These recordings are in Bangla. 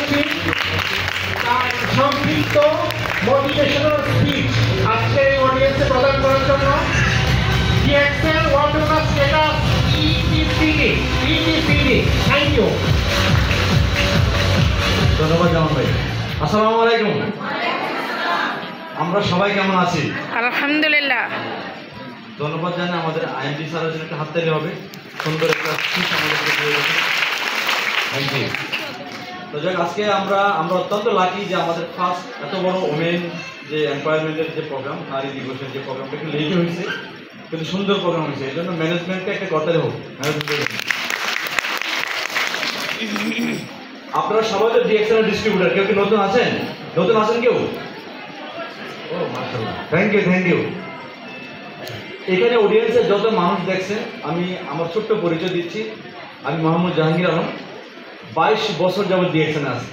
সিং তার সংক্ষিপ্ত মোটিভেশনাল স্পিচ আজকে এই অডিয়েন্সে প্রদান করার জন্য ডিএক্সএল ওয়ার্ল্ড স্টেটাস ইটিসিডি থ্যাংক ইউ। ধন্যবাদ জামান ভাই। আসসালামু আলাইকুম। আমরা সবাই কেমন আছি? আলহামদুলিল্লাহ। ধন্যবাদ জানাই আমাদের আইএমডি স্যারের জন্য একটা হাততালি হবে। সুন্দর একটা স্পিচ আমাদেরকে দিয়ে গেছে। Thank you. তো যাক, আজকে আমরা অত্যন্ত লাকি যে আমাদের ফার্স্ট এত বড় ওমেন যে এমপাওয়ারমেন্টের যে প্রোগ্রাম, নারী দিবসের যে প্রোগ্রামটা একটু লেটে হয়েছে, কিন্তু সুন্দর প্রোগ্রাম হয়েছে। এই জন্য ম্যানেজমেন্টকে একটা করতে হোক। আপনারা সবাই তো ডিএক্সএল ডিস্ট্রিবিউটার, কেউ কি নতুন আছেন? নতুন আছেন কেউ? ও মাশাআল্লাহ, থ্যাংক ইউ। এখানে অডিয়েন্সের যত মানুষ দেখছেন, আমি আমার ছোট্ট পরিচয় দিচ্ছি। আমি মোহাম্মদ জাহাঙ্গীর আলম, 22 বছর যাবত ডিএক্সএনে আছি।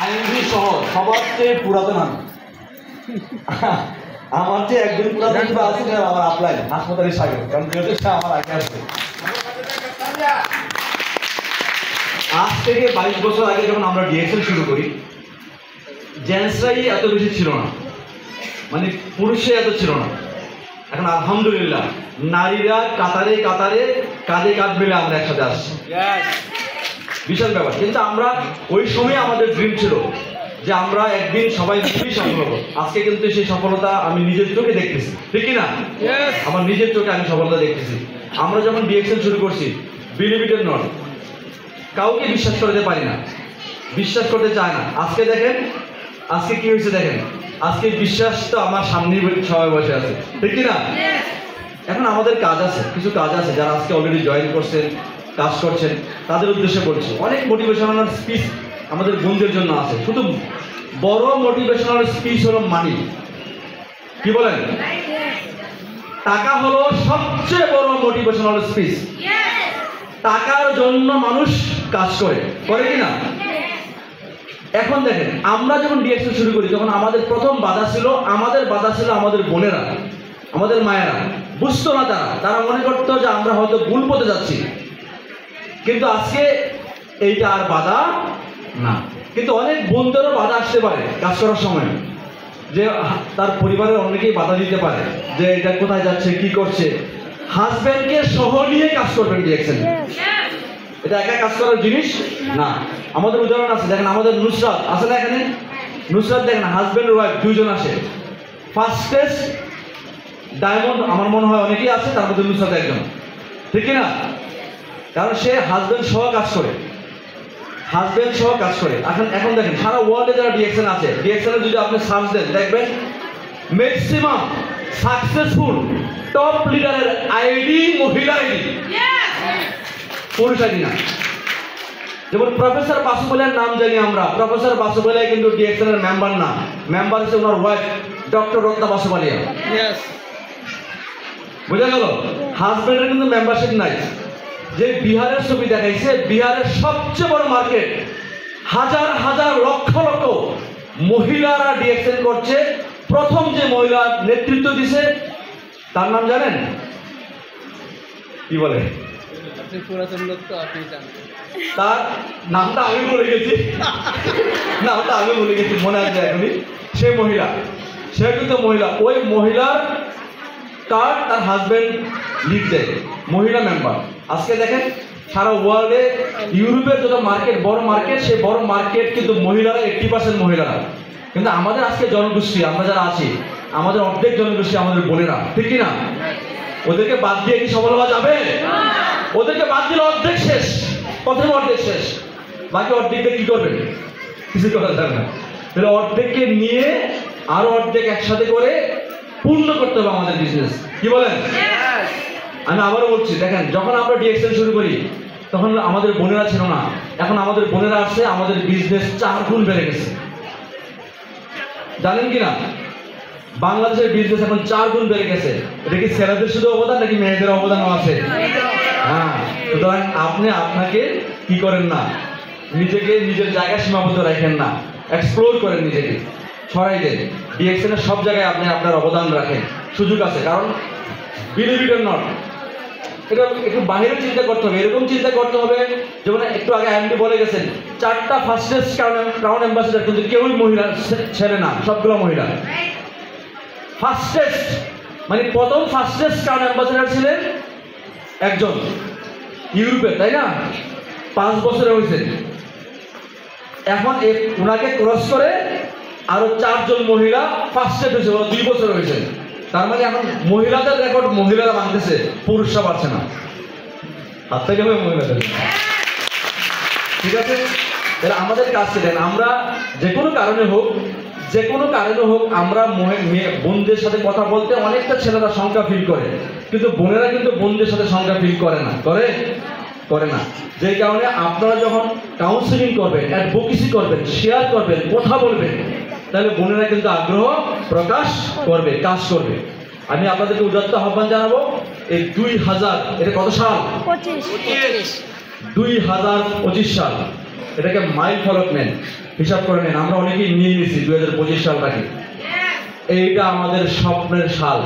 আইএমডি সহ সবার চেয়ে পুরাতন আমি। আমার যে একজন পুরাতন আছে আমার আপলাই হাসপাতালে সাগর, কারণ সে আমার আগে আসবে। আজ থেকে 22 বছর আগে যখন আমরা ডিএক্সএল শুরু করি, জেন্টসরাই এত বেশি ছিল না, মানে পুরুষে এত ছিল না। এখন আলহামদুলিল্লাহ নারীরা কাতারে কাতারে কাঁধে কাঁধ মিলে আমরা একসাথে আসছি, বিশাল ব্যাপার। কিন্তু আমরা ওই সময় আমাদের ড্রিম ছিল যে আমরা একদিন সবাই মিলেই সফল হবো। আজকে কিন্তু সেই সফলতা আমি নিজের চোখে দেখতেছি, ঠিক না? আমার নিজের চোখে আমি সফলতা দেখতেছি। আমরা যখন ডিএক্সএল শুরু করছি, বিলিভিটেড নট, কাউকে বিশ্বাস করতে পারি না, বিশ্বাস করতে চায় না। আজকে দেখেন, আজকে কি হয়েছে দেখেন, আজকে বিশ্বাস তো আমার সামনেই সবাই বসে আছে, ঠিক না? এখন আমাদের কাজ আছে, কিছু কাজ আছে। যারা আজকে অলরেডি জয়েন করছেন, কাজ করছেন, তাদের উদ্দেশ্যে বলছি, অনেক মোটিভেশনাল স্পিচ আমাদের বন্ধুদের জন্য আছে। শুধু বড় মোটিভেশনাল স্পিচ হলো মানি। কি বলেন? টাকা হলো সবচেয়ে বড় মোটিভেশনাল স্পিচ। টাকার জন্য মানুষ কাজ করে কি না? এখন দেখেন, আমরা যখন ডিএক্সএল শুরু করি, যখন আমাদের প্রথম বাধা ছিল আমাদের বোনেরা, আমাদের মায়েরা। বুঝতো না তারা মনে করতো যে আমরা হয়তো ভুল পথে যাচ্ছি। কিন্তু আজকে এইটা আর বাধা না। কিন্তু অনেক বন্ধুদেরও বাধা আসতে পারে কাজ করার সময়, যে তার পরিবারের অনেকেই বাধা দিতে পারে যে এটা কোথায় যাচ্ছে, কি করছে। হাজব্যান্ডকে সহ নিয়ে কাজ করবেন ডিএক্সএল। এটা একা কাজ করার জিনিস না। আমাদের উদাহরণ আছে, দেখেন আমাদের নুসরাত আছে না এখানে? নুসরাত দেখেন, হাজব্যান্ড ওয়াইফ দুইজন আসে। ফার্স্টেস্ট ডায়মন্ড আমার মনে হয় অনেকেই আছে, তার মধ্যে নুসরাত একজন, ঠিক না? কারণ সে হাজব্যান্ড সহ কাজ করে। এখন দেখেন সারা ওয়ার্ল্ডে যারা ডিএক্সএল আছে, ডিএক্সএল যদি আপনি সার্চ দেন, দেখবেন ম্যাক্সিমাম সাকসেসফুল টপ লিডারের আইডি মহিলা আইডি, পুরুষ আইডি না। যেমন প্রফেসর বাসুবলের নাম জানি আমরা, প্রফেসর বাসুবলে কিন্তু ডিএক্সএল এর মেম্বার না, মেম্বার হচ্ছে ওনার ওয়াইফ ডক্টর রত্না বাসুবালিয়া। বুঝা গেল? হাজব্যান্ডের কিন্তু মেম্বারশিপ নাই। যে বিহারের ছবি দেখাইছে, বিহারের সবচেয়ে বড় মার্কেট, হাজার হাজার লক্ষ লক্ষ মহিলারা ডিএক্সএল করছে। প্রথম যে মহিলা নেতৃত্ব দিছে তার নাম জানেন? কি বলে? তার নামটা আমি বলে গেছি, মনে আছে এখনই। সে মহিলা, সে কিন্তু মহিলা। ওই মহিলার তার হাজব্যান্ড লিড দেয়, মহিলা মেম্বার। আজকে দেখেন সারা ওয়ার্ল্ডে ইউরোপের যত মার্কেট, বড় মার্কেট, সেই বড় মার্কেট কিন্তু মহিলারা 80% মহিলারা। কিন্তু আমাদের আজকে জনগোষ্ঠী, আমরা যারা আছি, আমাদের অর্ধেক জনগোষ্ঠী আমাদের বোনেরা, ঠিক কিনা? ওদেরকে বাদ দিয়ে কি সফল হওয়া যাবে? ওদেরকে বাদ দিলে অর্ধেক শেষ, প্রথম অর্ধেক শেষ, বাকি অর্ধেকটা কি করবে? কিছু করা যাবে না। তাহলে অর্ধেককে নিয়ে আরো অর্ধেক একসাথে করে পূর্ণ করতে হবে আমাদের বিজনেস। কি বলেন? আমি আবারও বলছি, দেখেন যখন আমরা ডিএক্সএল শুরু করি তখন আমাদের বোনেরা ছিল না, এখন আমাদের বোনেরা আসছে, আমাদের বিজনেস 4 গুণ বেড়ে গেছে। জানেন কি না? বাংলাদেশের বিজনেস এখন 4 গুণ বেড়ে গেছে। এটা কি ছেলেদের শুধু অবদান নাকি মেয়েদের অবদানও আছে? হ্যাঁ। সুতরাং আপনি আপনাকে কি করেন না, নিজেকে নিজের জায়গায় সীমাবদ্ধ রাখেন না, এক্সপ্লোর করেন, নিজেকে ছড়াই দেন। ডিএক্সএল সব জায়গায় আপনি আপনার অবদান রাখেন, সুযোগ আছে। কারণ বিলিভ ইট অর নট, এটা একটু বাইরে চিন্তা করতে হবে, এরকম চিন্তা করতে হবে যেমন একটু আগে এমডি বলে গেছেন 4টা ফার্স্টেস্ট ক্রাউন অ্যাম্বাসেডর কিন্তু কেউই মহিলা ছেলে না, সবগুলো মহিলা। ফার্স্টেস্ট মানে প্রথম ফার্স্টেস্ট ক্রাউন অ্যাম্বাসেডর ছিলেন একজন ইউরোপে, তাই না? 5 বছরে হয়েছে। এখন ওনাকে ক্রস করে আরো 4 জন মহিলা ফার্স্টেস্ট হয়েছে, ওরা 2 বছর হয়েছে। তার মানে এখন মহিলাদের রেকর্ড মহিলারা ভাঙতেছে, পুরুষরা পারছে না। হাত থেকে হবে মহিলাদের, ঠিক আছে? তাহলে আমাদের কাজ দেন, আমরা যে কোনো কারণে হোক আমরা বোনদের সাথে কথা বলতে অনেকটা ছেলেরা সংখ্যা ফিল করে, কিন্তু বোনেরা কিন্তু বোনদের সাথে সংখ্যা ফিল করে না, করে না। যে কারণে আপনারা যখন কাউন্সিলিং করবেন, অ্যাডভোকেসি করবেন, শেয়ার করবেন, কথা বলবেন, তাহলে বোনেরা কিন্তু আগ্রহ প্রকাশ করবে, কাজ করবে। আমি আপনাদেরকে উদাত্ত আহ্বান জানাবো, এই 2000, এটা কত সাল? 2025 সাল, এটাকে মাইল ফলক নেন, হিসাব করে নেন। আমরা অনেকেই নিয়ে নিয়েছি 2025 সালটাকে, এইটা আমাদের স্বপ্নের সাল।